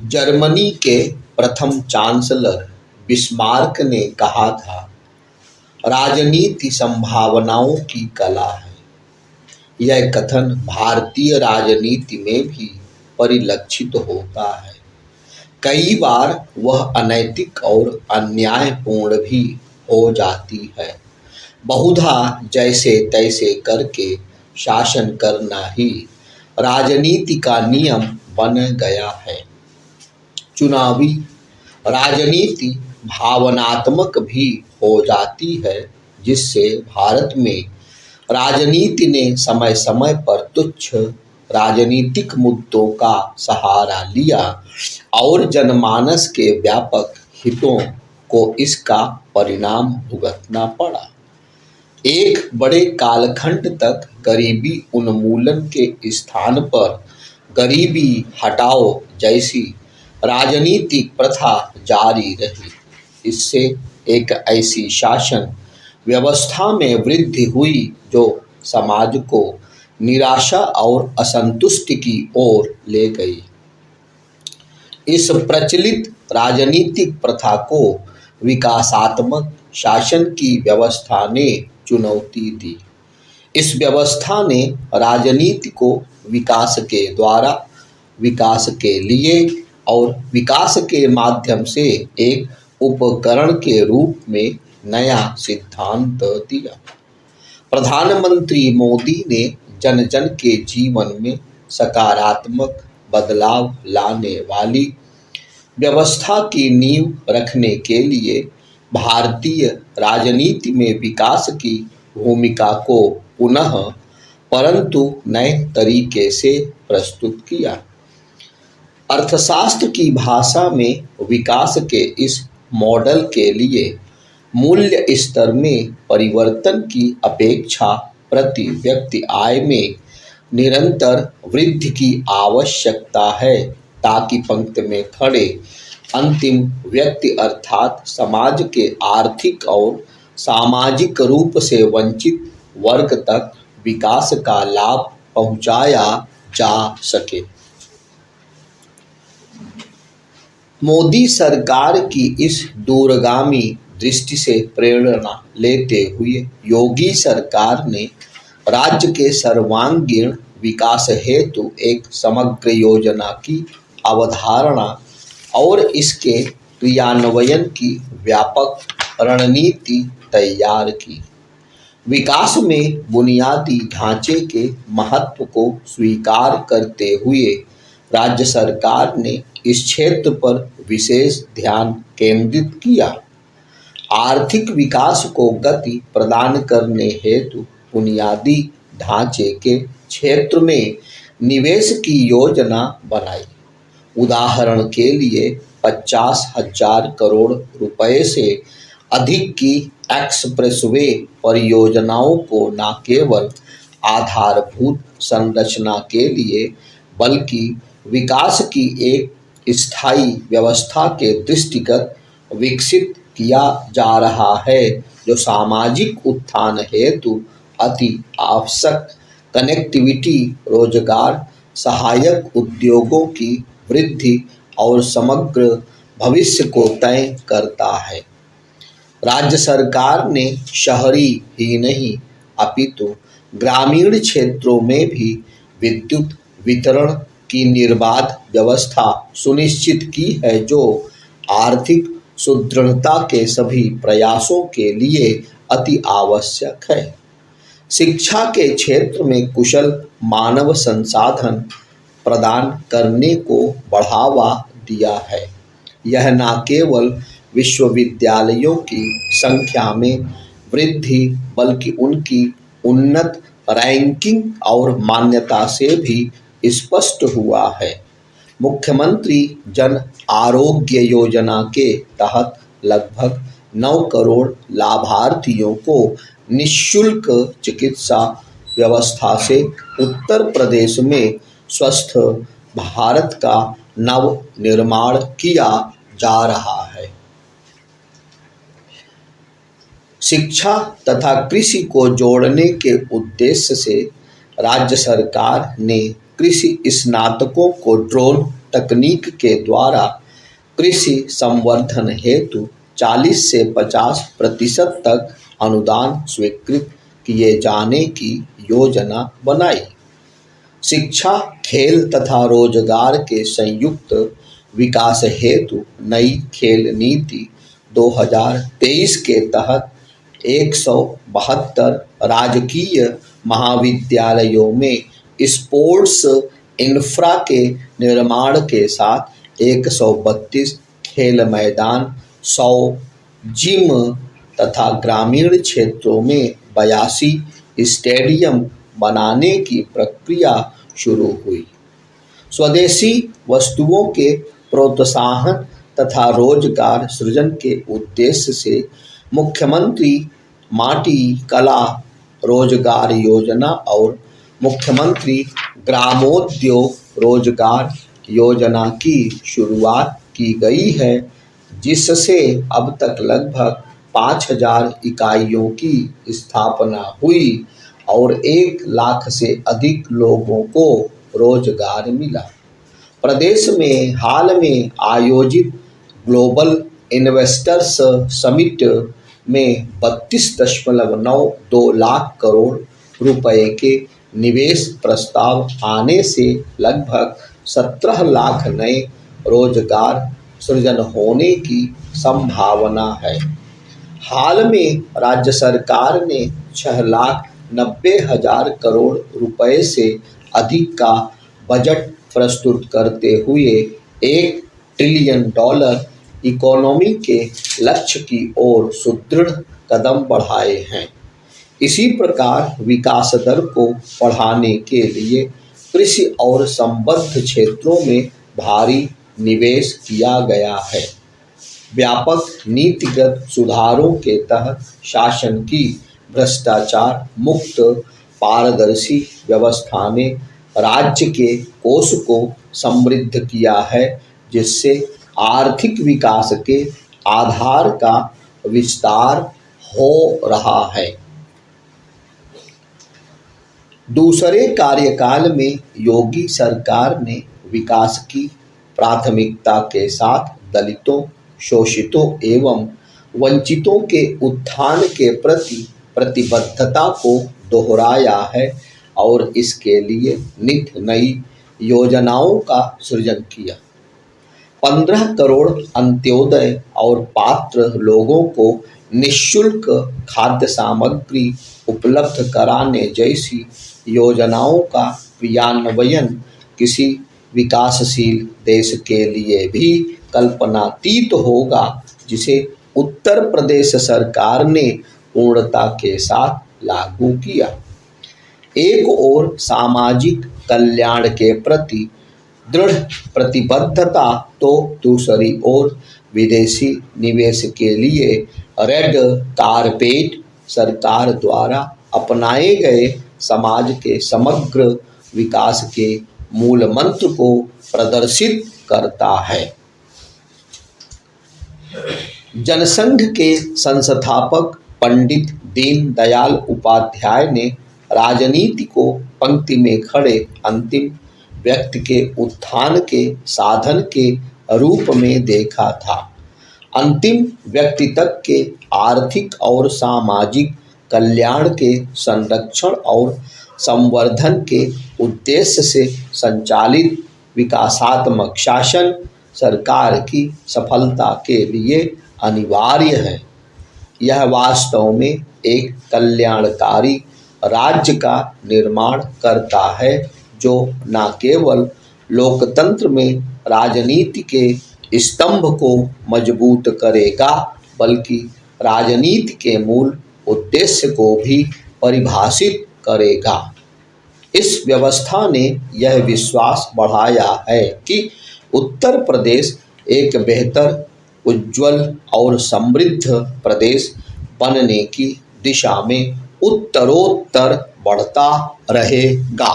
Germany के प्रथम chancellor Bismarck ने कहा था, राजनीति संभावनाओं की कला है। यह कथन भारतीय राजनीति में भी परिलक्षित होता है। कई बार वह अनैतिक और अन्यायपूर्ण भी हो जाती है। बहुधा जैसे तैसे करके शासन करना ही राजनीति का नियम बन गया है। चुनावी राजनीति भावनात्मक भी हो जाती है, जिससे भारत में राजनीति ने समय समय पर तुच्छ राजनीतिक मुद्दों का सहारा लिया और जनमानस के व्यापक हितों को इसका परिणाम भुगतना पड़ा। एक बड़े कालखंड तक गरीबी उन्मूलन के स्थान पर गरीबी हटाओ जैसी राजनीतिक प्रथा जारी रही। इससे एक ऐसी शासन व्यवस्था में वृद्धि हुई जो समाज को निराशा और असंतुष्टि की ओर ले गई। इस प्रचलित राजनीतिक प्रथा को विकासात्मक शासन की व्यवस्था ने चुनौती दी। इस व्यवस्था ने राजनीति को विकास के द्वारा, विकास के लिए और विकास के माध्यम से एक उपकरण के रूप में नया सिद्धांत दिया। प्रधानमंत्री मोदी ने जन जन के जीवन में सकारात्मक बदलाव लाने वाली व्यवस्था की नींव रखने के लिए भारतीय राजनीति में विकास की भूमिका को पुनः परंतु नए तरीके से प्रस्तुत किया। अर्थशास्त्र की भाषा में विकास के इस मॉडल के लिए मूल्य स्तर में परिवर्तन की अपेक्षा प्रति व्यक्ति आय में निरंतर वृद्धि की आवश्यकता है, ताकि पंक्ति में खड़े अंतिम व्यक्ति अर्थात समाज के आर्थिक और सामाजिक रूप से वंचित वर्ग तक विकास का लाभ पहुंचाया जा सके। मोदी सरकार की इस दूरगामी दृष्टि से प्रेरणा लेते हुए योगी सरकार ने राज्य के सर्वांगीण विकास हेतु एक समग्र योजना की अवधारणा और इसके क्रियान्वयन की व्यापक रणनीति तैयार की। विकास में बुनियादी ढांचे के महत्व को स्वीकार करते हुए राज्य सरकार ने इस क्षेत्र पर विशेष ध्यान केंद्रित किया। आर्थिक विकास को गति प्रदान करने हेतु बुनियादी ढांचे के क्षेत्र में निवेश की योजना बनाई। उदाहरण के लिए 50,000 करोड़ रुपए से अधिक की एक्सप्रेसवे परियोजनाओं को न केवल आधारभूत संरचना के लिए बल्कि विकास की एक स्थायी व्यवस्था के दृष्टिगत विकसित किया जा रहा है, जो सामाजिक उत्थान हेतु अति आवश्यक कनेक्टिविटी, रोजगार, सहायक उद्योगों की वृद्धि और समग्र भविष्य को तय करता है। राज्य सरकार ने शहरी ही नहीं अपितु ग्रामीण क्षेत्रों में भी विद्युत वितरण की निर्बाध व्यवस्था सुनिश्चित की है, जो आर्थिक सुदृढ़ता के सभी प्रयासों के लिए अति आवश्यक है। शिक्षा के क्षेत्र में कुशल मानव संसाधन प्रदान करने को बढ़ावा दिया है। यह न केवल विश्वविद्यालयों की संख्या में वृद्धि बल्कि उनकी उन्नत रैंकिंग और मान्यता से भी स्पष्ट हुआ है। मुख्यमंत्री जन आरोग्य योजना के तहत लगभग 9 करोड़ लाभार्थियों को निःशुल्क चिकित्सा व्यवस्था से उत्तर प्रदेश में स्वस्थ भारत का नव निर्माण किया जा रहा है। शिक्षा तथा कृषि को जोड़ने के उद्देश्य से राज्य सरकार ने कृषि स्नातकों को ड्रोन तकनीक के द्वारा कृषि संवर्धन हेतु 40 से 50% तक अनुदान स्वीकृत किए जाने की योजना बनाई। शिक्षा, खेल तथा रोजगार के संयुक्त विकास हेतु नई खेल नीति 2023 के तहत 172 राजकीय महाविद्यालयों में स्पोर्ट्स इंफ्रा के निर्माण के साथ 132 खेल मैदान, 100 जिम तथा ग्रामीण क्षेत्रों में 82 स्टेडियम बनाने की प्रक्रिया शुरू हुई। स्वदेशी वस्तुओं के प्रोत्साहन तथा रोजगार सृजन के उद्देश्य से मुख्यमंत्री माटी कला रोजगार योजना और मुख्यमंत्री ग्रामोद्योग रोजगार योजना की शुरुआत की गई है, जिससे अब तक लगभग 5000 इकाइयों की स्थापना हुई और 1 लाख से अधिक लोगों को रोजगार मिला। प्रदेश में हाल में आयोजित ग्लोबल इन्वेस्टर्स समिट में 32.92 लाख करोड़ रुपए के निवेश प्रस्ताव आने से लगभग 17 लाख नए रोजगार सृजन होने की संभावना है। हाल में राज्य सरकार ने 6,90,000 करोड़ रुपए से अधिक का बजट प्रस्तुत करते हुए $1 ट्रिलियन इकोनॉमी के लक्ष्य की ओर सुदृढ़ कदम बढ़ाए हैं। इसी प्रकार विकास दर को बढ़ाने के लिए कृषि और संबद्ध क्षेत्रों में भारी निवेश किया गया है। व्यापक नीतिगत सुधारों के तहत शासन की भ्रष्टाचार मुक्त पारदर्शी व्यवस्था ने राज्य के कोष को समृद्ध किया है, जिससे आर्थिक विकास के आधार का विस्तार हो रहा है। दूसरे कार्यकाल में योगी सरकार ने विकास की प्राथमिकता के साथ दलितों, शोषितों एवं वंचितों के उत्थान के प्रति प्रतिबद्धता को दोहराया है और इसके लिए नित नई योजनाओं का सृजन किया। 15 करोड़ अंत्योदय और पात्र लोगों को निःशुल्क खाद्य सामग्री उपलब्ध कराने जैसी योजनाओं का क्रियान्वयन किसी विकासशील देश के लिए भी कल्पनातीत होगा, जिसे उत्तर प्रदेश सरकार ने पूर्णता के साथ लागू किया। एक ओर सामाजिक कल्याण के प्रति दृढ़ प्रतिबद्धता तो दूसरी ओर विदेशी निवेश के लिए रेड कारपेट सरकार द्वारा अपनाए गए समाज के समग्र विकास के मूल मंत्र को प्रदर्शित करता है। जनसंघ के संस्थापक पंडित दीनदयाल उपाध्याय ने राजनीति को पंक्ति में खड़े अंतिम व्यक्ति के उत्थान के साधन के रूप में देखा था। अंतिम व्यक्ति तक के आर्थिक और सामाजिक कल्याण के संरक्षण और संवर्धन के उद्देश्य से संचालित विकासात्मक शासन सरकार की सफलता के लिए अनिवार्य है। यह वास्तव में एक कल्याणकारी राज्य का निर्माण करता है, जो न केवल लोकतंत्र में राजनीति के स्तंभ को मजबूत करेगा, बल्कि राजनीति के मूल उद्देश्य को भी परिभाषित करेगा। इस व्यवस्था ने यह विश्वास बढ़ाया है कि उत्तर प्रदेश एक बेहतर, उज्जवल और समृद्ध प्रदेश बनने की दिशा में उत्तरोत्तर बढ़ता रहेगा।